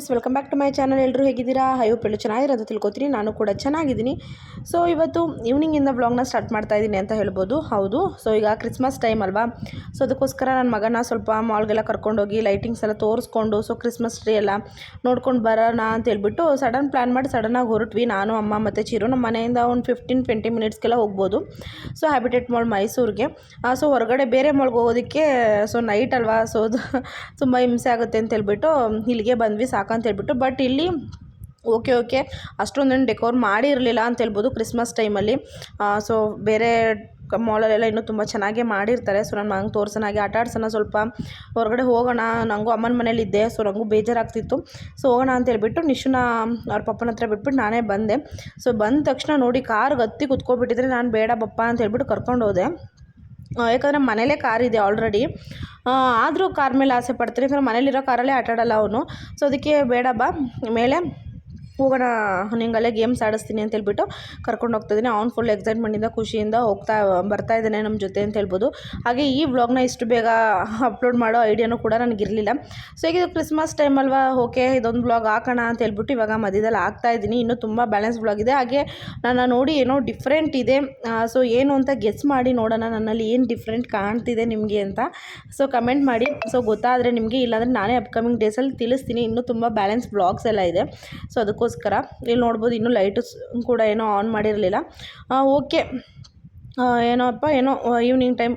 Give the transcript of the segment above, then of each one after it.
Friends, welcome back to my channel. ಎಲ್ಲರೂ ಹೇಗಿದ್ದೀರಾ? Hope ಎಲ್ಲರೂ ಚೆನ್ನಾಗಿರೋದು ತಿಳ್ಕೊತೀನಿ. ನಾನು ಕೂಡ ಚೆನ್ನಾಗಿದ್ದೀನಿ. ಸೊ ಇವತ್ತು ಈವ್ನಿಂಗಿಂದ ವ್ಲಾಗ್ನ ಸ್ಟಾರ್ಟ್ ಮಾಡ್ತಾ ಇದ್ದೀನಿ ಅಂತ ಹೇಳ್ಬೋದು. ಹೌದು, ಸೊ ಈಗ ಕ್ರಿಸ್ಮಸ್ ಟೈಮ್ ಅಲ್ವಾ, ಸೊ ಅದಕ್ಕೋಸ್ಕರ ನನ್ನ ಮಗನ ಸ್ವಲ್ಪ ಮಾಲ್ಗೆಲ್ಲ ಕರ್ಕೊಂಡೋಗಿ ಲೈಟಿಂಗ್ಸ್ ಎಲ್ಲ ತೋರಿಸ್ಕೊಂಡು ಸೊ ಕ್ರಿಸ್ಮಸ್ ಟ್ರೀ ಎಲ್ಲ ನೋಡ್ಕೊಂಡು ಬರೋಣ ಅಂತ ಹೇಳ್ಬಿಟ್ಟು ಸಡನ್ ಪ್ಲ್ಯಾನ್ ಮಾಡಿ ಸಡನ್ನಾಗಿ ಹೊರಟ್ವಿ. ನಾನು, ಅಮ್ಮ ಮತ್ತು ಚಿರು. ನಮ್ಮ ಮನೆಯಿಂದ ಒಂದು 15-20 ಮಿನಿಟ್ಸ್ಗೆಲ್ಲ ಹೋಗ್ಬೋದು. ಸೊ ಹ್ಯಾಬಿಟೇಟ್ ಮಾಲ್ ಮೈಸೂರಿಗೆ. ಸೊ ಹೊರಗಡೆ ಬೇರೆ ಮಾಲ್ಗೆ ಹೋಗೋದಕ್ಕೆ ಸೊ ನೈಟ್ ಅಲ್ವಾ, ಸೊ ಅದು ತುಂಬ ಹಿಂಸೆ ಆಗುತ್ತೆ ಅಂತ ಹೇಳ್ಬಿಟ್ಟು ಇಲ್ಲಿಗೆ ಬಂದ್ವಿ ಸಾಕಂತ ಹೇಳ್ಬಿಟ್ಟು. ಬಟ್ ಇಲ್ಲಿ ಓಕೆ ಅಷ್ಟೊಂದೇನು ಡೆಕೋರ್ ಮಾಡಿರಲಿಲ್ಲ ಅಂತ ಹೇಳ್ಬೋದು ಕ್ರಿಸ್ಮಸ್ ಟೈಮಲ್ಲಿ. ಸೊ ಬೇರೆ ಮಾಲಲ್ಲೆಲ್ಲ ಇನ್ನೂ ತುಂಬ ಚೆನ್ನಾಗೇ ಮಾಡಿರ್ತಾರೆ. ಸೊ ನನ್ನ ಮಗಂಗೆ ತೋರ್ಸೋಣಾಗಿ ಆಟ ಆಡ್ಸೋಣ, ಸ್ವಲ್ಪ ಹೊರಗಡೆ ಹೋಗೋಣ. ನನಗೂ ಅಮ್ಮನ ಮನೇಲಿದ್ದೆ, ಸೊ ನನಗೂ ಬೇಜಾರಾಗ್ತಿತ್ತು. ಸೊ ಹೋಗೋಣ ಅಂತ ಹೇಳ್ಬಿಟ್ಟು ನಿಶುನ ಅವ್ರ ಪಪ್ಪನ ಹತ್ರ ಬಿಟ್ಬಿಟ್ಟು ನಾನೇ ಬಂದೆ. ಸೊ ಬಂದ ತಕ್ಷಣ ನೋಡಿ ಕಾರ್ಗೆ ಹತ್ತಿ ಕುತ್ಕೊಬಿಟ್ಟಿದ್ರೆ ನಾನು ಬೇಡ ಬಪ್ಪ ಅಂತ ಹೇಳ್ಬಿಟ್ಟು ಕರ್ಕೊಂಡು ಹೋದೆ. ಯಾಕಂದರೆ ಮನೇಲೇ ಕಾರ್ ಇದೆ ಆಲ್ರೆಡಿ. ಆದರೂ ಕಾರ್ ಮೇಲೆ ಆಸೆ ಪಡ್ತೀನಿ, ಯಾಕಂದರೆ ಮನೇಲಿರೋ ಕಾರಲ್ಲೇ ಆಟಾಡಲ್ಲ ಅವನು. ಸೊ ಅದಕ್ಕೆ ಬೇಡ ಬಾ ಮೇಲೆ ಹೋಗೋಣ, ನಿಂಗಲ್ಲೇ ಗೇಮ್ಸ್ ಆಡಿಸ್ತೀನಿ ಅಂತ ಹೇಳ್ಬಿಟ್ಟು ಕರ್ಕೊಂಡು ಹೋಗ್ತಾಯಿದ್ದೀನಿ. ಅವ್ನು ಫುಲ್ ಎಕ್ಸೈಟ್ಮೆಂಟಿಂದ ಖುಷಿಯಿಂದ ಬರ್ತಾ ಇದ್ದಾನೆ ನಮ್ಮ ಜೊತೆ ಅಂತ ಹೇಳ್ಬೋದು. ಹಾಗೆ ಈ ವ್ಲಾಗ್ನ ಇಷ್ಟು ಬೇಗ ಅಪ್ಲೋಡ್ ಮಾಡೋ ಐಡಿಯಾನೂ ಕೂಡ ನನಗಿರಲಿಲ್ಲ. ಸೊ ಈಗ ಇದು ಕ್ರಿಸ್ಮಸ್ ಟೈಮ್ ಅಲ್ವಾ, ಓಕೆ ಇದೊಂದು ವ್ಲಾಗ್ ಹಾಕೋಣ ಅಂತ ಹೇಳ್ಬಿಟ್ಟು ಇವಾಗ ಮಧ್ಯದಲ್ಲಿ ಹಾಕ್ತಾಯಿದ್ದೀನಿ. ಇನ್ನೂ ತುಂಬ ಬ್ಯಾಲೆನ್ಸ್ ವ್ಲಾಗ್ ಇದೆ. ಹಾಗೆ ನನ್ನ ನೋಡಿ ಏನೋ ಡಿಫ್ರೆಂಟ್ ಇದೆ. ಸೊ ಏನು ಅಂತ ಗೆಸ್ ಮಾಡಿ ನೋಡೋಣ ನನ್ನಲ್ಲಿ ಏನು ಡಿಫ್ರೆಂಟ್ ಕಾಣ್ತಿದೆ ನಿಮಗೆ ಅಂತ. ಸೊ ಕಮೆಂಟ್ ಮಾಡಿ. ಸೊ ಗೊತ್ತಾದರೆ ನಿಮಗೆ, ಇಲ್ಲಾಂದರೆ ನಾನೇ ಅಪ್ಕಮಿಂಗ್ ಡೇಸಲ್ಲಿ ತಿಳಿಸ್ತೀನಿ. ಇನ್ನೂ ತುಂಬ ಬ್ಯಾಲೆನ್ಸ್ ವ್ಲಾಗ್ಸ್ ಎಲ್ಲ ಇದೆ. ಸೊ ಅದಕ್ಕೋಸ್ಕರ ಇಲ್ಲಿ ನೋಡ್ಬೋದು, ಇನ್ನೂ ಲೈಟು ಕೂಡ ಏನೋ ಆನ್ ಮಾಡಿರಲಿಲ್ಲ. ಓಕೆ ಏನೋ ಈವ್ನಿಂಗ್ ಟೈಮ್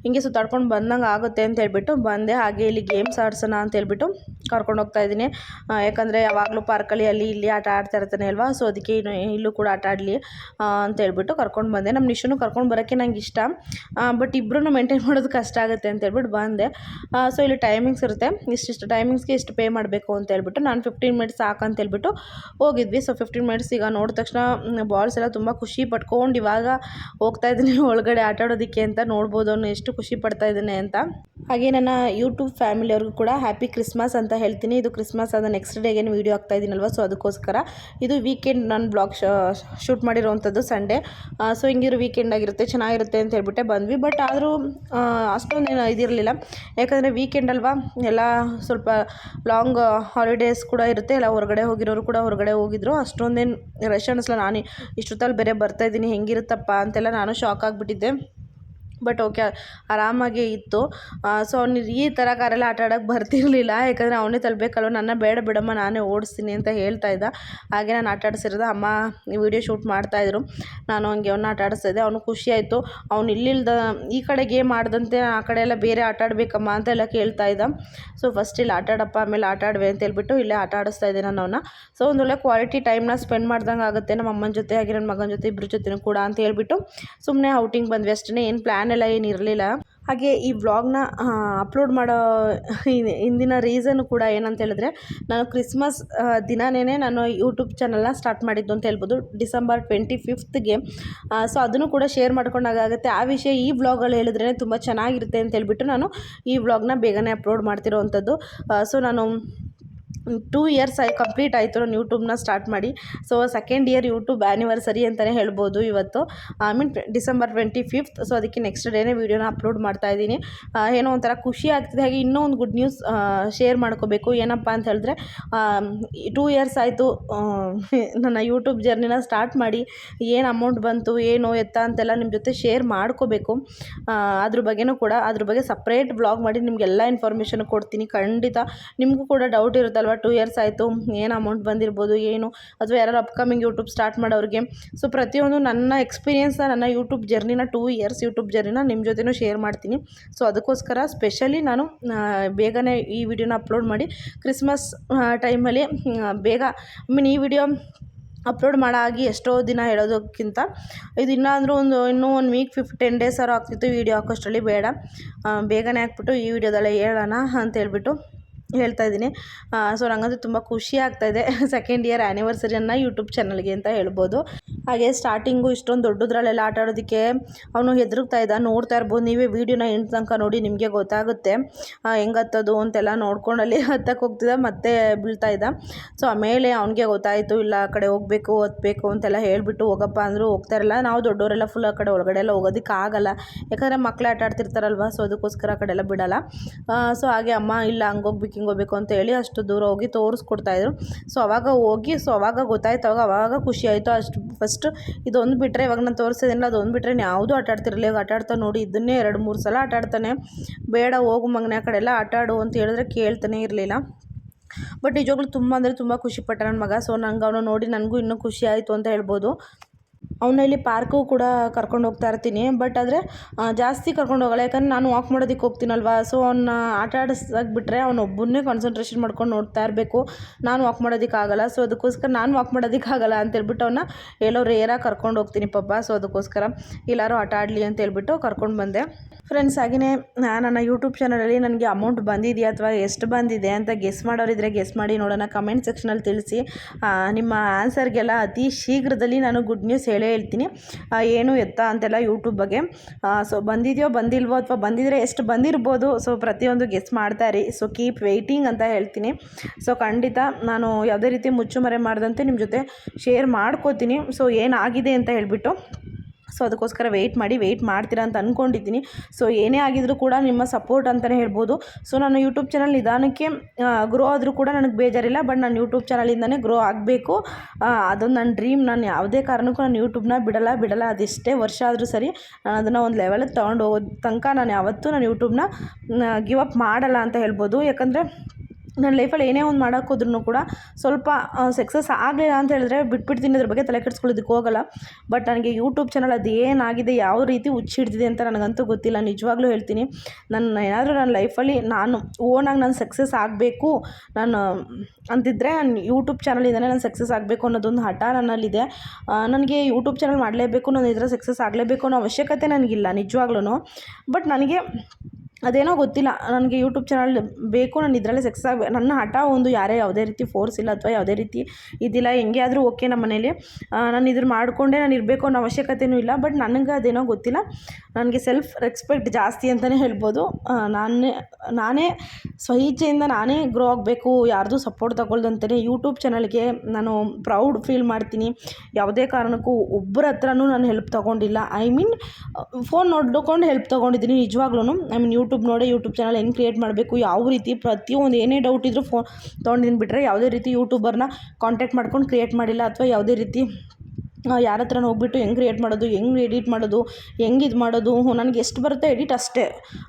ಹಿಂಗೆ ಸುತ್ತಾಡ್ಕೊಂಡು ಬಂದಂಗೆ ಆಗುತ್ತೆ ಅಂತ ಹೇಳ್ಬಿಟ್ಟು ಬಂದೆ. ಹಾಗೆ ಇಲ್ಲಿ ಗೇಮ್ಸ್ ಆಡ್ಸೋಣ ಅಂತ ಹೇಳ್ಬಿಟ್ಟು ಕರ್ಕೊಂಡು ಹೋಗ್ತಾಯಿದ್ದೀನಿ. ಯಾಕಂದರೆ ಯಾವಾಗಲೂ ಪಾರ್ಕಲ್ಲಿ ಅಲ್ಲಿ ಇಲ್ಲಿ ಆಟ ಆಡ್ತಾ ಇರ್ತಾನೆ ಅಲ್ವಾ, ಸೊ ಅದಕ್ಕೆ ಇಲ್ಲೂ ಕೂಡ ಆಟ ಆಡಲಿ ಅಂತ ಹೇಳ್ಬಿಟ್ಟು ಕರ್ಕೊಂಡು ಬಂದೆ. ನಮ್ಮ ನಿಶುನು ಕರ್ಕೊಂಡು ಬರೋಕ್ಕೆ ನಂಗೆ ಇಷ್ಟ, ಬಟ್ ಇಬ್ಬರೂ ಮೇಂಟೈನ್ ಮಾಡೋದು ಕಷ್ಟ ಆಗುತ್ತೆ ಅಂತ ಹೇಳ್ಬಿಟ್ಟು ಬಂದೆ. ಸೊ ಇಲ್ಲಿ ಟೈಮಿಂಗ್ಸ್ ಇರುತ್ತೆ, ಇಷ್ಟಿಷ್ಟು ಟೈಮಿಂಗ್ಸ್ಗೆ ಇಷ್ಟು ಪೇ ಮಾಡಬೇಕು ಅಂತ ಹೇಳ್ಬಿಟ್ಟು ನಾನು 15 ಮಿನಿಟ್ಸ್ ಸಾಕಂತ ಹೇಳ್ಬಿಟ್ಟು ಹೋಗಿದ್ವಿ. ಸೊ 15 ಮಿನಿಟ್ಸ್ ಈಗ ನೋಡಿದ ತಕ್ಷಣ ಬಾಲ್ಸ್ ಎಲ್ಲ ತುಂಬ ಖುಷಿ ಪಟ್ಕೊಂಡು ಇವಾಗ ಹೋಗ್ತಾಯಿದ್ದೀನಿ ಒಳಗಡೆ ಆಟ ಆಡೋದಕ್ಕೆ ಅಂತ. ನೋಡ್ಬೋದು ಅವನು ಎಷ್ಟು ಖುಷಿ ಪಡ್ತಾ ಇದ್ದಾನೆ ಅಂತ. ಹಾಗೆ ನನ್ನ ಯೂಟ್ಯೂಬ್ ಫ್ಯಾಮಿಲಿಯವ್ರಿಗೂ ಕೂಡ ಹ್ಯಾಪಿ ಕ್ರಿಸ್ಮಸ್ ಅಂತ ಹೇಳ್ತೀನಿ. ಇದು ಕ್ರಿಸ್ಮಸ್ ಆದ ನೆಕ್ಸ್ಟ್ ಡೇಗೆ ವೀಡಿಯೋ ಆಗ್ತಾ ಇದ್ದೀನಲ್ವ, ಸೊ ಅದಕ್ಕೋಸ್ಕರ ಇದು ವೀಕೆಂಡ್ ನಾನು ಬ್ಲಾಗ್ ಶೂಟ್ ಮಾಡಿರೋವಂಥದ್ದು ಸಂಡೇ. ಸೊ ಹಿಂಗಿರೋ ವೀಕೆಂಡ್ ಆಗಿರುತ್ತೆ, ಚೆನ್ನಾಗಿರುತ್ತೆ ಅಂತ ಹೇಳ್ಬಿಟ್ಟೆ ಬಂದ್ವಿ. ಬಟ್ ಆದರೂ ಅಷ್ಟೊಂದೇನು ಇದಿರಲಿಲ್ಲ, ಯಾಕಂದರೆ ವೀಕೆಂಡ್ ಅಲ್ವಾ, ಎಲ್ಲ ಸ್ವಲ್ಪ ಲಾಂಗ್ ಹಾಲಿಡೇಸ್ ಕೂಡ ಇರುತ್ತೆ. ಎಲ್ಲ ಹೊರಗಡೆ ಹೋಗಿರೋರು ಕೂಡ ಹೊರಗಡೆ ಹೋಗಿದ್ರು, ಅಷ್ಟೊಂದೇನು ರಶ್ ಅನ್ನಿಸ್ಲ. ನಾನು ಇಷ್ಟೊತ್ತಲ್ಲಿ ಬೇರೆ ಬರ್ತಾಯಿದ್ದೀನಿ, ಹೆಂಗಿರುತ್ತಪ್ಪ ಅಂತೆಲ್ಲ ನಾನು ಶಾಕ್ ಆಗಿಬಿಟ್ಟಿದ್ದೆ. ಬಟ್ ಓಕೆ ಆರಾಮಾಗಿ ಇತ್ತು. ಸೊ ಅವ್ನು ಈ ಥರ ಕಾರೆಲ್ಲ ಆಟ ಆಡೋಕ್ಕೆ ಬರ್ತಿರಲಿಲ್ಲ, ಯಾಕಂದರೆ ಅವನೇ ತಲಬೇಕಲ್ವ. ನನ್ನ ಬೇಡ ಬಿಡಮ್ಮ ನಾನೇ ಓಡಿಸ್ತೀನಿ ಅಂತ ಹೇಳ್ತಾ ಇದ್ದ. ಹಾಗೆ ನಾನು ಆಟ ಆಡಿಸಿರೋದು ಅಮ್ಮ ವಿಡಿಯೋ ಶೂಟ್ ಮಾಡ್ತಾಯಿದ್ರು, ನಾನು ಹಂಗೆ ಅವನ್ನ ಆಟ ಆಡಿಸ್ತಾಯಿದ್ದೆ. ಅವನು ಖುಷಿ ಆಯಿತು. ಅವ್ನು ಇಲ್ಲಿಲ್ದ ಈ ಕಡೆ ಗೇಮ್ ಆಡ್ದಂತೆ ಆ ಕಡೆ ಎಲ್ಲ ಬೇರೆ ಆಟ ಆಡಬೇಕಮ್ಮ ಅಂತೆಲ್ಲ ಕೇಳ್ತಾ ಇದ್ದ. ಸೊ ಫಸ್ಟ್ ಇಲ್ಲಿ ಆಟ ಆಡಪ್ಪ, ಆಮೇಲೆ ಆಟ ಆಡುವೆ ಅಂತ ಹೇಳ್ಬಿಟ್ಟು ಇಲ್ಲೇ ಆಟ ಆಡಿಸ್ತಾ ಇದ್ದೆ ನಾನು ಅವನ್ನ. ಸೊ ಒಂದೊಳ್ಳೆ ಕ್ವಾಲಿಟಿ ಟೈಮ್ನ ಸ್ಪೆಂಡ್ ಮಾಡ್ದಂಗೆ ಆಗುತ್ತೆ ನಮ್ಮ ಅಮ್ಮನ ಜೊತೆ, ಹಾಗೆ ನನ್ನ ಮಗನ ಜೊತೆ, ಇಬ್ಬರ ಜೊತೆನೂ ಕೂಡ ಅಂತ ಹೇಳ್ಬಿಟ್ಟು ಸುಮ್ಮನೆ ಔಟಿಂಗ್ ಬಂದ್ವಿ ಅಷ್ಟೇ. ಏನು ಪ್ಲ್ಯಾನ್ ಎಲ್ಲ ಏನಿರಲಿಲ್ಲ. ಹಾಗೆ ಈ ವ್ಲಾಗ್ನ ಅಪ್ಲೋಡ್ ಮಾಡೋ ಹಿಂದಿನ ರೀಸನ್ನು ಕೂಡ ಏನಂತ ಹೇಳಿದ್ರೆ, ನಾನು ಕ್ರಿಸ್ಮಸ್ ದಿನವೇ ನಾನು ಯೂಟ್ಯೂಬ್ ಚಾನಲ್ನ ಸ್ಟಾರ್ಟ್ ಮಾಡಿದ್ದು ಅಂತ ಹೇಳ್ಬೋದು, ಡಿಸೆಂಬರ್ 25ಗೆ. ಸೊ ಅದನ್ನು ಕೂಡ ಶೇರ್ ಮಾಡ್ಕೊಂಡಾಗುತ್ತೆ. ಆ ವಿಷಯ ಈ ವ್ಲಾಗಲ್ಲಿ ಹೇಳಿದ್ರೇ ತುಂಬ ಚೆನ್ನಾಗಿರುತ್ತೆ ಅಂತ ಹೇಳ್ಬಿಟ್ಟು ನಾನು ಈ ವ್ಲಾಗ್ನ ಬೇಗನೆ ಅಪ್ಲೋಡ್ ಮಾಡ್ತಿರೋವಂಥದ್ದು. ಸೊ ನಾನು 2 ಇಯರ್ಸ್ ಕಂಪ್ಲೀಟ್ ಆಯಿತು ನಾನು ಯೂಟ್ಯೂಬ್ನ ಸ್ಟಾರ್ಟ್ ಮಾಡಿ. So second year YouTube anniversary ಅಂತಲೇ ಹೇಳ್ಬೋದು ಇವತ್ತು. ಡಿಸೆಂಬರ್ 25. ಸೊ ಅದಕ್ಕೆ ನೆಕ್ಸ್ಟ್ ಡೇನೇ ವೀಡಿಯೋನ ಅಪ್ಲೋಡ್ ಮಾಡ್ತಾಯಿದ್ದೀನಿ. ಏನೋ ಒಂಥರ ಖುಷಿ ಆಗ್ತಿದೆ. ಹಾಗೆ ಇನ್ನೂ ಒಂದು ಗುಡ್ ನ್ಯೂಸ್ ಶೇರ್ ಮಾಡ್ಕೋಬೇಕು. ಏನಪ್ಪ ಅಂತ ಹೇಳಿದ್ರೆ, 2 ಇಯರ್ಸ್ ಆಯಿತು ನನ್ನ ಯೂಟ್ಯೂಬ್ ಜರ್ನಿನ ಸ್ಟಾರ್ಟ್ ಮಾಡಿ. ಏನು ಅಮೌಂಟ್ ಬಂತು, ಏನು ಎತ್ತ ಅಂತೆಲ್ಲ ನಿಮ್ಮ ಜೊತೆ ಶೇರ್ ಮಾಡ್ಕೋಬೇಕು. ಅದ್ರ ಬಗ್ಗೆ ಸಪ್ರೇಟ್ ವ್ಲಾಗ್ ಮಾಡಿ ನಿಮಗೆಲ್ಲ ಇನ್ಫಾರ್ಮೇಷನ್ ಕೊಡ್ತೀನಿ ಖಂಡಿತ. ನಿಮಗೂ ಕೂಡ ಡೌಟ್ ಇರುತ್ತಲ್ವ, 2 ಇಯರ್ಸ್ ಆಯಿತು, ಏನು ಅಮೌಂಟ್ ಬಂದಿರ್ಬೋದು ಏನು, ಅಥವಾ ಯಾರು ಅಪ್ಕಮಿಂಗ್ ಯೂಟ್ಯೂಬ್ ಸ್ಟಾರ್ಟ್ ಮಾಡೋರಿಗೆ. ಸೊ ಪ್ರತಿಯೊಂದು ನನ್ನ ಎಕ್ಸ್ಪೀರಿಯೆನ್ಸ್ನ, ನನ್ನ ಯೂಟ್ಯೂಬ್ ಜರ್ನಿನ 2 ಇಯರ್ಸ್ ಯೂಟ್ಯೂಬ್ ಜರ್ನಿನ ನಿಮ್ಮ ಜೊತೆನೂ ಶೇರ್ ಮಾಡ್ತೀನಿ. ಸೊ ಅದಕ್ಕೋಸ್ಕರ ಸ್ಪೆಷಲಿ ನಾನು ಬೇಗನೆ ಈ ವಿಡಿಯೋನ ಅಪ್ಲೋಡ್ ಮಾಡಿ ಕ್ರಿಸ್ಮಸ್ ಟೈಮಲ್ಲಿ ಬೇಗ ಈ ವಿಡಿಯೋ ಅಪ್ಲೋಡ್ ಮಾಡಾಗಿ ಎಷ್ಟೋ ದಿನ ಹೇಳೋದಕ್ಕಿಂತ ಇದು ಇನ್ನೂ ಒಂದು ವೀಕ್ 10 ಡೇಸ್ ಆಗ್ತಿತ್ತು ವೀಡಿಯೋ ಹಾಕೋಷ್ಟರಲ್ಲಿ. ಬೇಡ ಬೇಗನೆ ಹಾಕ್ಬಿಟ್ಟು ಈ ವಿಡಿಯೋದಲ್ಲೇ ಹೇಳೋಣ ಅಂತ ಹೇಳ್ಬಿಟ್ಟು ಹೇಳ್ತಾ ಇದ್ದೀನಿ. ಸೊ ನನಗಂತೂ ತುಂಬ ಖುಷಿ ಆಗ್ತಾಯಿದೆ ಸೆಕೆಂಡ್ ಇಯರ್ ಆ್ಯನಿವರ್ಸರಿಯನ್ನು ಯೂಟ್ಯೂಬ್ ಚಾನಲ್ಗೆ ಅಂತ ಹೇಳ್ಬೋದು. ಹಾಗೆ ಸ್ಟಾರ್ಟಿಂಗು ಇಷ್ಟೊಂದು ದೊಡ್ಡದ್ರಲ್ಲೆಲ್ಲ ಆಟ ಆಡೋದಕ್ಕೆ ಅವನು ಹೆದರ್ತಾ ಇದ್ದ. ನೋಡ್ತಾ ಇರ್ಬೋದು ನೀವೇ ವೀಡಿಯೋನ ಎಂಟು ತನಕ ನೋಡಿ, ನಿಮಗೆ ಗೊತ್ತಾಗುತ್ತೆ ಹೆಂಗೆ ಹತ್ತೋದು ಅಂತೆಲ್ಲ. ನೋಡ್ಕೊಂಡಲ್ಲಿ ಹತ್ತಕ್ಕೆ ಹೋಗ್ತಿದ್ದ, ಮತ್ತೆ ಬೀಳ್ತಾ ಇದ್ದ. ಸೊ ಆಮೇಲೆ ಅವ್ನಿಗೆ ಗೊತ್ತಾಯಿತು, ಇಲ್ಲ ಆ ಕಡೆ ಹೋಗಬೇಕು ಹತ್ತಬೇಕು ಅಂತೆಲ್ಲ ಹೇಳಿಬಿಟ್ಟು ಹೋಗಪ್ಪ ಅಂದರೂ ಹೋಗ್ತಾ ಇರಲ್ಲ. ನಾವು ದೊಡ್ಡವರೆಲ್ಲ ಫುಲ್ ಆ ಕಡೆ ಒಳಗಡೆ ಎಲ್ಲ ಹೋಗೋದಕ್ಕಾಗಲ್ಲ, ಯಾಕಂದರೆ ಮಕ್ಕಳು ಆಟ ಆಡ್ತಿರ್ತಾರಲ್ವ. ಸೊ ಅದಕ್ಕೋಸ್ಕರ ಆ ಕಡೆ ಎಲ್ಲ ಬಿಡೋಲ್ಲ. ಸೊ ಹಾಗೆ ಅಮ್ಮ ಇಲ್ಲ ಹಂಗೆ ಹೋಗ್ಬೇಕು ಪಾರ್ಕಿಂಗ್ ಹೋಗಬೇಕು ಅಂತ ಹೇಳಿ ಅಷ್ಟು ದೂರ ಹೋಗಿ ತೋರಿಸ್ಕೊಡ್ತಾಯಿದ್ರು. ಸೊ ಅವಾಗ ಗೊತ್ತಾಯ್ತು, ಅವಾಗ ಖುಷಿ ಆಯಿತು. ಅಷ್ಟು ಫಸ್ಟ್ ಇದೊಂದು ಬಿಟ್ಟರೆ, ಇವಾಗ ನಾನು ತೋರಿಸೋದಿಲ್ಲ, ಅದೊಂದು ಬಿಟ್ಟರೆ ಯಾವುದೂ ಆಟ ಆಡ್ತಿರಲಿಲ್ಲ. ಇವಾಗ ಆಟ ಆಡ್ತಾ ನೋಡಿ, ಇದನ್ನೇ 2-3 ಸಲ ಆಟ ಆಡ್ತಾನೆ. ಬೇಡ ಹೋಗು ಮಗನೇ ಆ ಕಡೆ ಎಲ್ಲ ಆಟ ಆಡು ಅಂತ ಹೇಳಿದ್ರೆ ಕೇಳ್ತಾನೆ ಇರಲಿಲ್ಲ. ಬಟ್ ನಿಜವಾಗ್ಲೂ ತುಂಬ ಅಂದರೆ ತುಂಬ ಖುಷಿಪಟ್ಟ ನನ್ನ ಮಗ. ಸೊ ನಂಗೆ ಅವನು ನೋಡಿ ನನಗೂ ಇನ್ನೂ ಖುಷಿ ಆಯಿತು ಅಂತ ಹೇಳ್ಬೋದು. ಅವನ್ನ ಇಲ್ಲಿ ಪಾರ್ಕು ಕೂಡ ಕರ್ಕೊಂಡು ಹೋಗ್ತಾ ಇರ್ತೀನಿ. ಬಟ್ ಆದರೆ ಜಾಸ್ತಿ ಕರ್ಕೊಂಡು ಹೋಗಲ್ಲ, ಯಾಕಂದರೆ ನಾನು ವಾಕ್ ಮಾಡೋದಕ್ಕೆ ಹೋಗ್ತೀನಲ್ವ. ಸೊ ಅವನ್ನ ಆಟ ಆಡಿಸೋಕೆ ಬಿಟ್ಟರೆ ಅವನೊಬ್ಬನ್ನೇ ಕಾನ್ಸಂಟ್ರೇಷನ್ ಮಾಡ್ಕೊಂಡು ನೋಡ್ತಾ ಇರಬೇಕು. ನಾನು ವಾಕ್ ಮಾಡೋದಕ್ಕಾಗಲ್ಲ. ಸೊ ಅದಕ್ಕೋಸ್ಕರ ನಾನು ವಾಕ್ ಮಾಡೋದಕ್ಕಾಗಲ್ಲ ಅಂತೇಳ್ಬಿಟ್ಟು ಅವನ್ನ ಎಲ್ಲೋ ರೇರಾಗಿ ಕರ್ಕೊಂಡು ಹೋಗ್ತೀನಿ ಪಾಪ. ಸೊ ಅದಕ್ಕೋಸ್ಕರ ಎಲ್ಲರೂ ಆಟ ಆಡಲಿ ಅಂತ ಹೇಳ್ಬಿಟ್ಟು ಕರ್ಕೊಂಡು ಬಂದೆ. ಫ್ರೆಂಡ್ಸ್, ಹಾಗೆಯೇ ನನ್ನ ಯೂಟ್ಯೂಬ್ ಚಾನಲಲ್ಲಿ ನನಗೆ ಅಮೌಂಟ್ ಬಂದಿದೆಯಾ ಅಥವಾ ಎಷ್ಟು ಬಂದಿದೆ ಅಂತ ಗೆಸ್ ಮಾಡೋರಿದ್ದರೆ ಗೆಸ್ ಮಾಡಿ ನೋಡೋಣ. ಕಮೆಂಟ್ ಸೆಕ್ಷನಲ್ಲಿ ತಿಳಿಸಿ. ನಿಮ್ಮ ಆನ್ಸರ್ಗೆಲ್ಲ ಅತಿ ಶೀಘ್ರದಲ್ಲಿ ನಾನು ಗುಡ್ ನ್ಯೂಸ್ ಹೇಳೇ ಹೇಳ್ತೀನಿ, ಏನು ಎತ್ತ ಅಂತೆಲ್ಲ ಯೂಟ್ಯೂಬ್ ಬಗ್ಗೆ. ಸೊ ಬಂದಿದೆಯೋ ಬಂದಿಲ್ವೋ ಅಥವಾ ಬಂದಿದ್ದರೆ ಎಷ್ಟು ಬಂದಿರ್ಬೋದು, ಸೊ ಪ್ರತಿಯೊಂದು ಗೆಸ್ ಮಾಡ್ತಾಯಿರಿ. ಸೊ ಕೀಪ್ ವೆಯ್ಟಿಂಗ್ ಅಂತ ಹೇಳ್ತೀನಿ. ಸೊ ಖಂಡಿತ ನಾನು ಯಾವುದೇ ರೀತಿ ಮುಚ್ಚುಮರೆ ಮಾಡದಂತೆ ನಿಮ್ಮ ಜೊತೆ ಶೇರ್ ಮಾಡ್ಕೋತೀನಿ. ಸೊ ಏನಾಗಿದೆ ಅಂತ ಹೇಳಿಬಿಟ್ಟು. ಸೊ ಅದಕ್ಕೋಸ್ಕರ ವೆಯ್ಟ್ ಮಾಡ್ತೀರಾ ಅಂತ ಅಂದ್ಕೊಂಡಿದ್ದೀನಿ. ಸೊ ಏನೇ ಆಗಿದ್ರೂ ಕೂಡ ನಿಮ್ಮ ಸಪೋರ್ಟ್ ಅಂತಲೇ ಹೇಳ್ಬೋದು. ಸೊ ನಾನು ಯೂಟ್ಯೂಬ್ ಚಾನಲ್ ನಿಧಾನಕ್ಕೆ ಗ್ರೋ ಆದರೂ ಕೂಡ ನನಗೆ ಬೇಜಾರಿಲ್ಲ. ಬಟ್ ನಾನು ಯೂಟ್ಯೂಬ್ ಚಾನಲಿಂದನೇ ಗ್ರೋ ಆಗಬೇಕು, ಅದೊಂದು ನನ್ನ ಡ್ರೀಮ್. ನಾನು ಯಾವುದೇ ಕಾರಣಕ್ಕೂ ನಾನು ಯೂಟ್ಯೂಬ್ನ ಬಿಡಲ್ಲ. ಅದೆಷ್ಟೇ ವರ್ಷ ಆದರೂ ಸರಿ, ನಾನು ಅದನ್ನು ಒಂದು ಲೆವೆಲಿಗೆ ತೊಗೊಂಡು ಹೋಗೋ ತನಕ ನಾನು ಯಾವತ್ತೂ ನಾನು ಯೂಟ್ಯೂಬ್ನ ಗಿವ್ ಅಪ್ ಮಾಡಲ್ಲ ಅಂತ ಹೇಳ್ಬೋದು. ಯಾಕಂದರೆ ನನ್ನ ಲೈಫಲ್ಲಿ ಏನೇ ಒಂದು ಮಾಡೋಕ್ಕೋದ್ರೂ ಕೂಡ ಸ್ವಲ್ಪ ಸಕ್ಸಸ್ ಆಗಲಿಲ್ಲ ಅಂತ ಹೇಳಿದ್ರೆ ಬಿಟ್ಬಿಡ್ತೀನಿ, ಅದ್ರ ಬಗ್ಗೆ ತಲೆ ಕೆಡಿಸ್ಕೊಳ್ಳೋದಕ್ಕೆ ಹೋಗಲ್ಲ. ಬಟ್ ನನಗೆ ಯೂಟ್ಯೂಬ್ ಚಾನಲ್ ಅದು ಏನಾಗಿದೆ, ಯಾವ ರೀತಿ ಹುಚ್ಚಿಡ್ದಿದೆ ಅಂತ ನನಗಂತೂ ಗೊತ್ತಿಲ್ಲ. ನಿಜವಾಗ್ಲೂ ಹೇಳ್ತೀನಿ, ಏನಾದರೂ ನನ್ನ ಲೈಫಲ್ಲಿ ನಾನು ಓನಾಗಿ ನಾನು ಸಕ್ಸಸ್ ಆಗಬೇಕು ನಾನು ಅಂತಿದ್ದರೆ, ನಾನು ಯೂಟ್ಯೂಬ್ ಚಾನಲಿಂದಲೇ ನಾನು ಸಕ್ಸಸ್ ಆಗಬೇಕು ಅನ್ನೋದೊಂದು ಹಠ ನನ್ನಲ್ಲಿದೆ. ನನಗೆ ಯೂಟ್ಯೂಬ್ ಚಾನಲ್ ಮಾಡಲೇಬೇಕು, ನಾನು ಇದರ ಸಕ್ಸಸ್ ಆಗಲೇಬೇಕು ಅನ್ನೋ ಅವಶ್ಯಕತೆ ನನಗಿಲ್ಲ ನಿಜವಾಗ್ಲೂ. ಬಟ್ ನನಗೆ ಅದೇನೋ ಗೊತ್ತಿಲ್ಲ, ನನಗೆ ಯೂಟ್ಯೂಬ್ ಚಾನಲ್ ಬೇಕು, ನಾನು ಇದರಲ್ಲೇ ಸಕ್ಸಸ್ ಆಗಬೇಕು ನನ್ನ ಹಠ ಒಂದು. ಯಾವುದೇ ರೀತಿ ಫೋರ್ಸ್ ಇಲ್ಲ ಅಥವಾ ಯಾವುದೇ ರೀತಿ ಇದಿಲ್ಲ. ಹೆಂಗೆ ಆದರೂ ಓಕೆ, ನಮ್ಮ ಮನೇಲಿ ನಾನು ಇದ್ರ ಮಾಡಿಕೊಂಡೇ ನಾನು ಇರಬೇಕು ಅನ್ನೋ ಅವಶ್ಯಕತೆಯೂ ಇಲ್ಲ. ಬಟ್ ನನಗೆ ಅದೇನೋ ಗೊತ್ತಿಲ್ಲ, ನನಗೆ ಸೆಲ್ಫ್ ರೆಸ್ಪೆಕ್ಟ್ ಜಾಸ್ತಿ ಅಂತಲೇ ಹೇಳ್ಬೋದು. ನಾನೇ ಸ್ವಇಚ್ಛೆಯಿಂದ ನಾನೇ ಗ್ರೋ ಆಗಬೇಕು, ಯಾರ್ದು ಸಪೋರ್ಟ್ ತಗೊಳ್ದಂತೆ ಯೂಟ್ಯೂಬ್ ಚಾನಲ್ಗೆ ನಾನು ಪ್ರೌಡ್ ಫೀಲ್ ಮಾಡ್ತೀನಿ. ಯಾವುದೇ ಕಾರಣಕ್ಕೂ ಒಬ್ಬರ ಹತ್ರನೂ ನಾನು ಹೆಲ್ಪ್ ತೊಗೊಂಡಿಲ್ಲ. ಫೋನ್ ನೋಡ್ಕೊಂಡು ಹೆಲ್ಪ್ ತೊಗೊಂಡಿದ್ದೀನಿ ನಿಜವಾಗ್ಲೂ. ಯೂಟ್ಯೂಬ್ ನೋಡಿ ಯೂಟ್ಯೂಬ್ ಚಾನಲ್ ಹೆಂಗೆ ಕ್ರಿಯೇಟ್ ಮಾಡಬೇಕು, ಯಾವ ರೀತಿ ಪ್ರತಿಯೊಂದು ಏನೇ ಡೌಟ್ ಇದ್ದರೂ ಫೋನ್ ತೊಗೊಂಡಿದ್ದೀನಿ. ಬಿಟ್ಟರೆ ಯಾವುದೇ ರೀತಿ ಯೂಟ್ಯೂಬರ್ನ ಕಾಂಟ್ಯಾಕ್ಟ್ ಮಾಡ್ಕೊಂಡು ಕ್ರಿಯೇಟ್ ಮಾಡಿಲ್ಲ. ಅಥವಾ ಯಾವುದೇ ರೀತಿ ಯಾರ ಹತ್ರನ ಹೋಗ್ಬಿಟ್ಟು ಹೆಂಗೆ ಕ್ರಿಯೇಟ್ ಮಾಡೋದು, ಹೆಂಗೆ ಎಡಿಟ್ ಮಾಡೋದು, ಹೆಂಗೆ ಇದು ಮಾಡೋದು, ನನಗೆ ಎಷ್ಟು ಬರುತ್ತೆ ಎಡಿಟ್ ಅಷ್ಟೇ.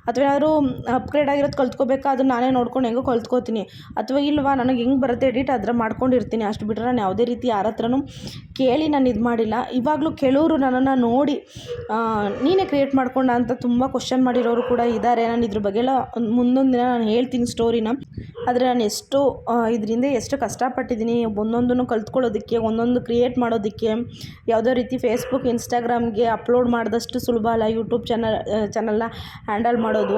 ಅಥವಾ ಯಾರು ಅಪ್ಗ್ರೇಡ್ ಆಗಿರೋದು ಕಲ್ತ್ಕೋಬೇಕಾ, ಅದನ್ನು ನಾನೇ ನೋಡ್ಕೊಂಡು ಹೆಂಗೋ ಕಲ್ತ್ಕೋತೀನಿ. ಅಥವಾ ಇಲ್ವಾ ನನಗೆ ಹೆಂಗೆ ಬರುತ್ತೆ ಎಡಿಟ್ ಅದರ ಮಾಡ್ಕೊಂಡಿರ್ತೀನಿ. ಅಷ್ಟು ಬಿಟ್ಟರೆ ನಾನು ಯಾವುದೇ ರೀತಿ ಯಾರ ಹತ್ರನೂ ಕೇಳಿ ನಾನು ಇದು ಮಾಡಿಲ್ಲ. ಇವಾಗಲೂ ಕೆಲವರು ನನ್ನನ್ನು ನೋಡಿ ನೀನೇ ಕ್ರಿಯೇಟ್ ಮಾಡ್ಕೊಂಡ ಅಂತ ತುಂಬ ಕ್ವಶನ್ ಮಾಡಿರೋರು ಕೂಡ ಇದ್ದಾರೆ. ನಾನು ಇದ್ರ ಬಗ್ಗೆ ಎಲ್ಲ ಮುಂದೊಂದು ದಿನ ನಾನು ಹೇಳ್ತೀನಿ ಸ್ಟೋರಿನ. ಆದರೆ ನಾನು ಇದರಿಂದ ಎಷ್ಟು ಕಷ್ಟಪಟ್ಟಿದ್ದೀನಿ ಒಂದೊಂದನ್ನು ಕಲ್ತ್ಕೊಳ್ಳೋದಕ್ಕೆ, ಒಂದೊಂದು ಕ್ರಿಯೇಟ್ ಮಾಡೋದಕ್ಕೆ. ಯಾವುದೇ ರೀತಿ ಫೇಸ್ಬುಕ್ ಇನ್ಸ್ಟಾಗ್ರಾಮ್ಗೆ ಅಪ್ಲೋಡ್ ಮಾಡಿದಷ್ಟು ಸುಲಭ ಅಲ್ಲ ಯೂಟ್ಯೂಬ್ ಚಾನಲ್ನ ಹ್ಯಾಂಡಲ್ ಮಾಡೋದು,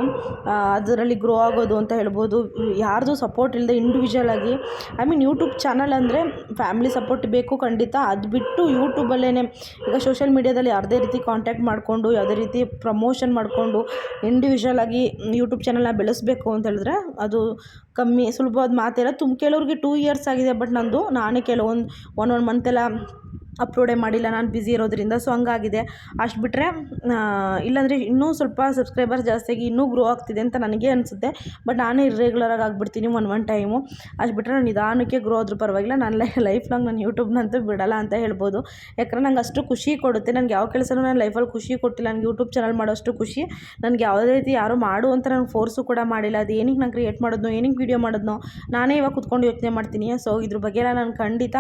ಅದರಲ್ಲಿ ಗ್ರೋ ಆಗೋದು ಅಂತ ಹೇಳ್ಬೋದು. ಯಾರ್ದು ಸಪೋರ್ಟ್ ಇಲ್ಲದೆ ಇಂಡಿವಿಜುವಲ್ ಆಗಿ ಯೂಟ್ಯೂಬ್ ಚಾನಲ್ ಅಂದರೆ ಫ್ಯಾಮಿಲಿ ಸಪೋರ್ಟ್ ಬೇಕು ಖಂಡಿತ. ಅದು ಬಿಟ್ಟು ಯೂಟ್ಯೂಬಲ್ಲೇ ಈಗ ಸೋಷಿಯಲ್ ಮೀಡ್ಯಾದಲ್ಲಿ ಯಾವುದೇ ರೀತಿ ಕಾಂಟ್ಯಾಕ್ಟ್ ಮಾಡಿಕೊಂಡು, ಯಾವುದೇ ರೀತಿ ಪ್ರಮೋಷನ್ ಮಾಡಿಕೊಂಡು ಇಂಡಿವಿಜುವಲ್ ಆಗಿ ಯೂಟ್ಯೂಬ್ ಚಾನಲ್ನ ಬೆಳೆಸಬೇಕು ಅಂತ ಹೇಳಿದ್ರೆ ಅದು ಕಮ್ಮಿ ಸುಲಭವಾದ ಮಾತೆಲ್ಲ. ಕೆಲವ್ರಿಗೆ 2 ಇಯರ್ಸ್ ಆಗಿದೆ. ಬಟ್ ನಾನೇ ಕೆಲವೊಂದು 1 ಮಂತೆಲ್ಲ ಅಪ್ಲೋಡೇ ಮಾಡಿಲ್ಲ, ನಾನು ಬ್ಯುಸಿ ಇರೋದ್ರಿಂದ. ಸೊ ಹಂಗಾಗಿದೆ. ಅಷ್ಟು ಬಿಟ್ಟರೆ ಇಲ್ಲಾಂದರೆ ಇನ್ನೂ ಸ್ವಲ್ಪ ಸಬ್ಸ್ಕ್ರೈಬರ್ಸ್ ಜಾಸ್ತಿಯಾಗಿ ಇನ್ನೂ ಗ್ರೋ ಆಗ್ತಿದೆ ಅಂತ ನನಗೆ ಅನಿಸುತ್ತೆ. ಬಟ್ ನಾನೇ ಇರ್ರೆಗ್ಯುಲರಾಗಿ ಆಗಿಬಿಡ್ತೀನಿ ಒನ್ ಟೈಮು. ಅಷ್ಟು ಬಿಟ್ಟರೆ ನಾನು ನಿಧಾನಕ್ಕೆ ಗ್ರೋ ಆದರೂ ಪರವಾಗಿಲ್ಲ, ನಾನು ಲೈಫ್ ಲಾಂಗ್ ನಾನು ಯೂಟ್ಯೂಬ್ನಂತೂ ಬಿಡಲ್ಲ ಅಂತ ಹೇಳ್ಬೋದು. ಯಾಕಂದರೆ ನಂಗೆ ಅಷ್ಟು ಖುಷಿ ಕೊಡುತ್ತೆ. ನನಗೆ ಯಾವ ಕೆಲಸನೂ ನಾನು ಲೈಫಲ್ಲಿ ಖುಷಿ ಕೊಟ್ಟಿಲ್ಲ. ನನಗೆ ಯೂಟ್ಯೂಬ್ ಚಾನಲ್ ಮಾಡೋಷ್ಟು ಖುಷಿ ನನಗೆ ಯಾವುದೇ ರೀತಿ ಯಾರೂ ಮಾಡು ಅಂತ ನನಗೆ ಫೋರ್ಸು ಕೂಡ ಮಾಡಿಲ್ಲ. ಅದು ಏನಕ್ಕೆ ನಾನು ಕ್ರಿಯೇಟ್ ಮಾಡೋದು, ಏನಕ್ಕೆ ವೀಡಿಯೋ ಮಾಡೋದು ನಾನೇ ಇವಾಗ ಕೂತ್ಕೊಂಡು ಯೋಚನೆ ಮಾಡ್ತೀನಿ. ಸೊ ಇದ್ರ ಬಗ್ಗೆ ಎಲ್ಲ ನಾನು ಖಂಡಿತ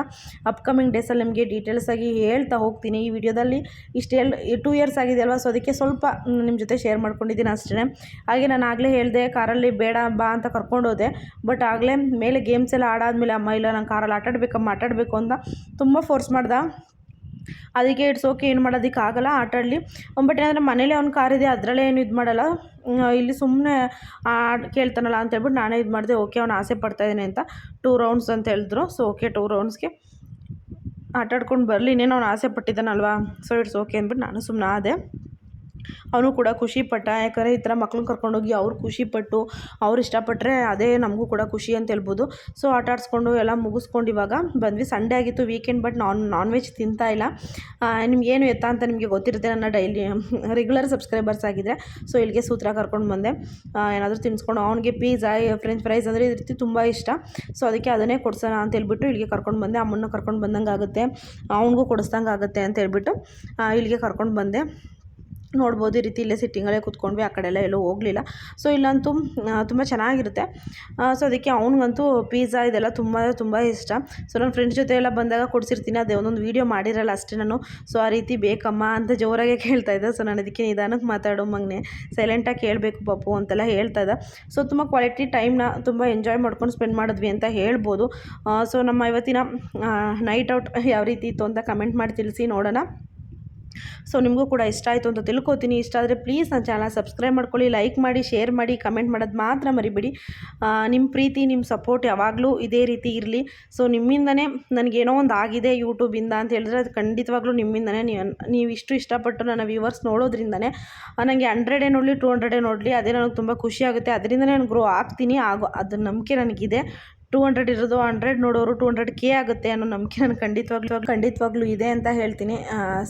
ಅಪ್ಕಮಿಂಗ್ ಡೇಸಲ್ಲಿ ನಿಮಗೆ ಡೀಟೇಲ್ಸ್ ಆಗಿ ಹೇಳ್ತಾ ಹೋಗ್ತೀನಿ. ಈ ವಿಡಿಯೋದಲ್ಲಿ 2 ಇಯರ್ಸ್ ಆಗಿದೆ ಅಲ್ವಾ, ಸೊ ಅದಕ್ಕೆ ಸ್ವಲ್ಪ ನಿಮ್ಮ ಜೊತೆ ಶೇರ್ ಮಾಡ್ಕೊಂಡಿದ್ದೀನಿ ಅಷ್ಟೇ. ಹಾಗೆ ನಾನು ಆಗಲೇ ಹೇಳಿದೆ, ಕಾರಲ್ಲಿ ಬೇಡ ಬಾ ಅಂತ ಕರ್ಕೊಂಡೋದೆ. ಬಟ್ ಆಗಲೇ ಮೇಲೆ ಗೇಮ್ಸ್ ಎಲ್ಲ ಆಡಾದ್ಮೇಲೆ ಅಮ್ಮ ಇಲ್ಲ ನಾನು ಕಾರಲ್ಲಿ ಆಟಾಡಬೇಕು ಅಂತ ತುಂಬ ಫೋರ್ಸ್ ಮಾಡ್ದೆ. ಅದಕ್ಕೆ ಇಟ್ಸ್ ಓಕೆ, ಏನು ಮಾಡೋದಕ್ಕಾಗಲ್ಲ, ಆಟಾಡಲಿ. ಬಟ್ ಏನಾದರೆ ಮನೇಲಿ ಅವ್ನ ಕಾರಿದೆ, ಅದರಲ್ಲೇ ಏನು ಇದು ಮಾಡಲ್ಲ, ಇಲ್ಲಿ ಸುಮ್ಮನೆ ಕೇಳ್ತಾನಲ್ಲ ಅಂತ ಹೇಳ್ಬಿಟ್ಟು ನಾನೇ ಇದು ಮಾಡಿದೆ. ಓಕೆ ಅವ್ನು ಆಸೆ ಪಡ್ತಾಯಿದ್ದಾನೆ ಅಂತ 2 ರೌಂಡ್ಸ್ ಅಂತ ಹೇಳಿದ್ರು. ಸೊ ಓಕೆ 2 ರೌಂಡ್ಸ್ಗೆ ಆಟಾಡ್ಕೊಂಡು ಬರಲಿ, ಇನ್ನೇನು ಅವ್ನು ಆಸೆ ಪಟ್ಟಿದ್ದಾನಲ್ವಾ, ಸೊ ಇಟ್ಸ್ ಓಕೆ ಅಂದ್ಬಿಟ್ಟು ನಾನು ಸುಮ್ಮನೆ ಆದೆ. ಅವನು ಕೂಡ ಖುಷಿಪಟ್ಟ. ಯಾಕಂದರೆ ಈ ಥರ ಮಕ್ಳನ್ನ ಕರ್ಕೊಂಡೋಗಿ ಅವ್ರು ಖುಷಿಪಟ್ಟು ಅವ್ರು ಇಷ್ಟಪಟ್ಟರೆ ಅದೇ ನಮಗೂ ಕೂಡ ಖುಷಿ ಅಂತ ಹೇಳ್ಬೋದು. ಸೊ ಆಟ ಆಡಿಸ್ಕೊಂಡು ಎಲ್ಲ ಮುಗಿಸ್ಕೊಂಡು ಇವಾಗ ಬಂದ್ವಿ. ಸಂಡೇ ಆಗಿತ್ತು, ವೀಕೆಂಡ್, ಬಟ್ ನಾನ್ ವೆಜ್ ತಿಂತಾ ಇಲ್ಲ. ನಿಮಗೇನು ಎತ್ತ ಅಂತ ನಿಮಗೆ ಗೊತ್ತಿರುತ್ತೆ, ನನ್ನ ಡೈಲಿ ರೆಗ್ಯುಲರ್ ಸಬ್ಸ್ಕ್ರೈಬರ್ಸ್ ಆಗಿದ್ದರೆ. ಸೊ ಇಲ್ಲಿಗೆ ಸೂತ್ರ ಕರ್ಕೊಂಡು ಬಂದೆ. ಏನಾದರೂ ತಿನ್ನಿಸ್ಕೊಂಡು ಅವನಿಗೆ ಪಿಜ್ಜಾ, ಫ್ರೆಂಚ್ ಫ್ರೈಸ್ ಅಂದರೆ ಈ ರೀತಿ ತುಂಬ ಇಷ್ಟ. ಸೊ ಅದಕ್ಕೆ ಅದನ್ನೇ ಕೊಡ್ಸೋಣ ಅಂತ ಹೇಳ್ಬಿಟ್ಟು ಇಲ್ಲಿಗೆ ಕರ್ಕೊಂಡು ಬಂದೆ. ಅಮ್ಮನ್ನ ಕರ್ಕೊಂಡು ಬಂದಂಗೆ ಆಗುತ್ತೆ, ಅವನಿಗೂ ಕೊಡಿಸ್ದಂಗೆ ಆಗುತ್ತೆ ಅಂತ ಹೇಳ್ಬಿಟ್ಟು ಇಲ್ಲಿಗೆ ಕರ್ಕೊಂಡು ಬಂದೆ. ನೋಡ್ಬೋದು ಈ ರೀತಿ ಇಲ್ಲೇ ಸಿಟ್ಟಿಂಗಲ್ಲೇ ಕೂತ್ಕೊಂಡ್ವಿ, ಆ ಕಡೆ ಎಲ್ಲೂ ಹೋಗಲಿಲ್ಲ. ಸೊ ಇಲ್ಲಂತೂ ತುಂಬ ಚೆನ್ನಾಗಿರುತ್ತೆ. ಸೊ ಅದಕ್ಕೆ ಅವ್ನಿಗಂತೂ ಪಿಜ್ಜಾ ಇದೆಲ್ಲ ತುಂಬ ಇಷ್ಟ. ಸೊ ನನ್ನ ಫ್ರೆಂಡ್ಸ್ ಜೊತೆ ಎಲ್ಲ ಬಂದಾಗ ಕೊಡಿಸಿರ್ತೀನಿ, ಅದೇ ಒಂದೊಂದು ವೀಡಿಯೋ ಮಾಡಿರಲ್ಲ ಅಷ್ಟೇ ನಾನು. ಸೊ ಆ ರೀತಿ ಬೇಕಮ್ಮ ಅಂತ ಜೋರಾಗೆ ಕೇಳ್ತಾ ಇದ್ದೆ. ಸೊ ನಾನು ಅದಕ್ಕೆ ನಿಧಾನಕ್ಕೆ ಮಾತಾಡೋ ಮಗನೇ, ಸೈಲೆಂಟಾಗಿ ಕೇಳಬೇಕು ಪಪ್ಪು ಅಂತೆಲ್ಲ ಹೇಳ್ತಾ ಇದ್ದೆ. ಸೊ ತುಂಬ ಕ್ವಾಲಿಟಿ ಟೈಮ್ನ ತುಂಬ ಎಂಜಾಯ್ ಮಾಡ್ಕೊಂಡು ಸ್ಪೆಂಡ್ ಮಾಡಿದ್ವಿ ಅಂತ ಹೇಳ್ಬೋದು. ಸೊ ನಮ್ಮ ಇವತ್ತಿನ ನೈಟ್ ಔಟ್ ಯಾವ ರೀತಿ ಇತ್ತು ಅಂತ ಕಮೆಂಟ್ ಮಾಡಿ ತಿಳಿಸಿ ನೋಡೋಣ. ಸೊ ನಿಮಗೂ ಕೂಡ ಇಷ್ಟ ಆಯಿತು ಅಂತ ತಿಳ್ಕೊತೀನಿ. ಇಷ್ಟ ಆದರೆ ಪ್ಲೀಸ್ ನನ್ನ ಚಾನಲ್ ಸಬ್ಸ್ಕ್ರೈಬ್ ಮಾಡ್ಕೊಳ್ಳಿ, ಲೈಕ್ ಮಾಡಿ, ಶೇರ್ ಮಾಡಿ, ಕಮೆಂಟ್ ಮಾಡೋದು ಮಾತ್ರ ಮರಿಬೇಡಿ. ನಿಮ್ಮ ಪ್ರೀತಿ, ನಿಮ್ಮ ಸಪೋರ್ಟ್ ಯಾವಾಗಲೂ ಇದೇ ರೀತಿ ಇರಲಿ. ಸೊ ನಿಮ್ಮಿಂದನೇ ನನಗೇನೋ ಒಂದು ಆಗಿದೆ ಯೂಟ್ಯೂಬಿಂದ ಅಂತ ಹೇಳಿದ್ರೆ ಅದು ಖಂಡಿತವಾಗ್ಲೂ ನಿಮ್ಮಿಂದನೇ. ನೀವು ಇಷ್ಟಪಟ್ಟು ನನ್ನ ವ್ಯೂವರ್ಸ್ ನೋಡೋದ್ರಿಂದನೇ ನನಗೆ 100 ನೋಡಲಿ 200 ನೋಡಲಿ ಅದೇ ನನಗೆ ತುಂಬ ಖುಷಿ ಆಗುತ್ತೆ. ಅದರಿಂದನೇ ನಾನು ಗ್ರೋ ಆಗ್ತೀನಿ. ಅದು ನಂಬಿಕೆ ನನಗಿದೆ. 200 ಇರೋದು 100 ನೋಡೋರು 200K ಆಗುತ್ತೆ ಅನ್ನೋ ನಂಬಿಕೆ ನನಗೆ ಖಂಡಿತವಾಗ್ಲೂ ಇದೆ ಅಂತ ಹೇಳ್ತೀನಿ.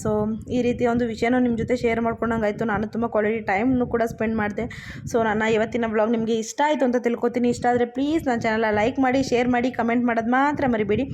ಸೊ ಈ ರೀತಿಯ ಒಂದು ವಿಷಯನೂ ನಿಮ್ಮ ಜೊತೆ ಶೇರ್ ಮಾಡ್ಕೊಂಡಂಗಾಯಿತು. ನಾನು ತುಂಬ ಕ್ವಾಲಿಟಿ ಟೈಮ್ನು ಕೂಡ ಸ್ಪೆಂಡ್ ಮಾಡಿದೆ. ಸೊ ನನ್ನ ಇವತ್ತಿನ ವ್ಲಾಗ್ ನಿಮಗೆ ಇಷ್ಟ ಆಯಿತು ಅಂತ ತಿಳ್ಕೊತೀನಿ. ಇಷ್ಟ ಆದರೆ ಪ್ಲೀಸ್ ನನ್ನ ಚಾನಲ್ ಲೈಕ್ ಮಾಡಿ, ಶೇರ್ ಮಾಡಿ, ಕಮೆಂಟ್ ಮಾಡೋದು ಮಾತ್ರ ಮರಿಬೇಡಿ.